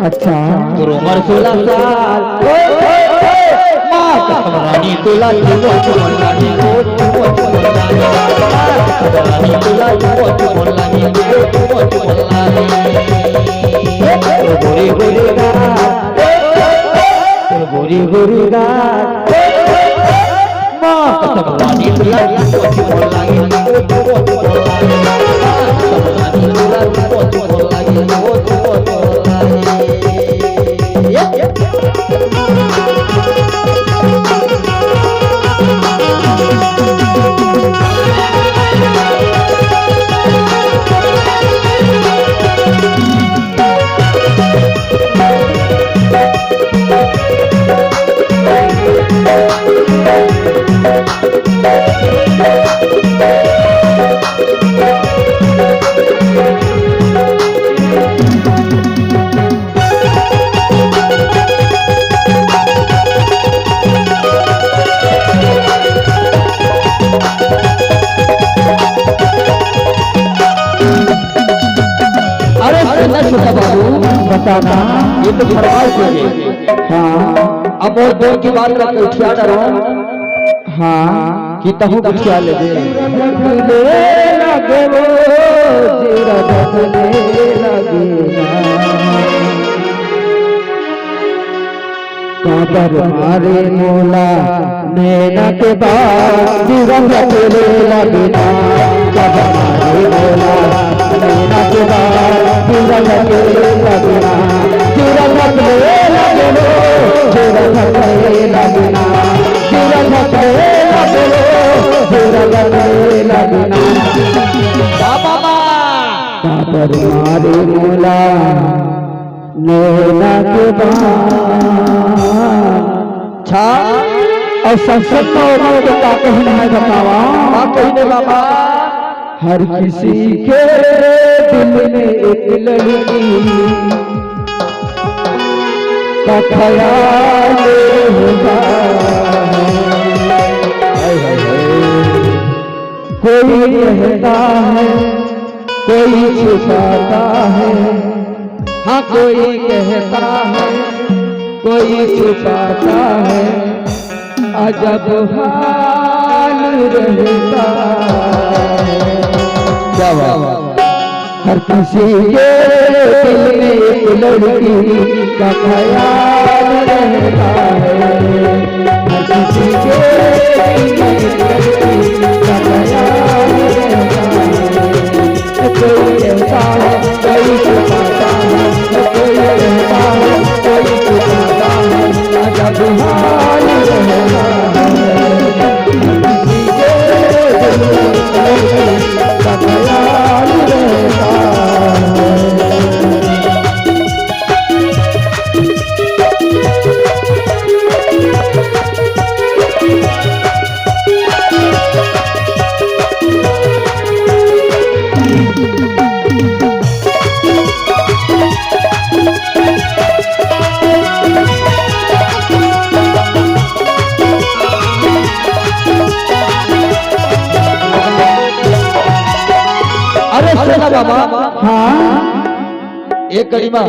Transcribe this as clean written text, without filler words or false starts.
अच्छा तुर उमर 16 साल माँ कसम रानी तुला युवा चुमन रानी रानी तुला युवा चुमन रानी गोरी गोरी गोरी गोरी माँ कसम रानी तुला युवा चुमन रानी बताना ये तो फरमाइश है। हाँ अब और बोल की बात रख के उठिया डरो हाँ कि तहु उठिया ले दे लगे वो जीरा बदले लगे काबर मारे मोला नैना के बाद जीरा बदले लगे काबर मारे मोला नैना के बाद जीरा बदले लगे जीरा बदले लगे जीरा बदले लगे जीरा बदले लगे बाबा काबर मारे मोला नैना के बाद छा और संसद का क्या कहना है बतावा कहने बाबा हर किसी के दिल में एक लड़की का ख्याल होगा कोई कहता है कोई छुपाता है हाँ कोई कहता है कोई छुपाता है अजब हाल रहता है क्या बात हर किसी के दिल में एक लड़की का ख्याल रहता है हर किसी के दिल में एक लड़की का ख्याल रहता है कोई कहता है कोई छुपाता है कोई कहता है कोई छुपाता है अजब हाल रहता है किसी के दिल में एक लड़की का ख्याल रहता है अरे सुना बाबा हाँ एक करीमा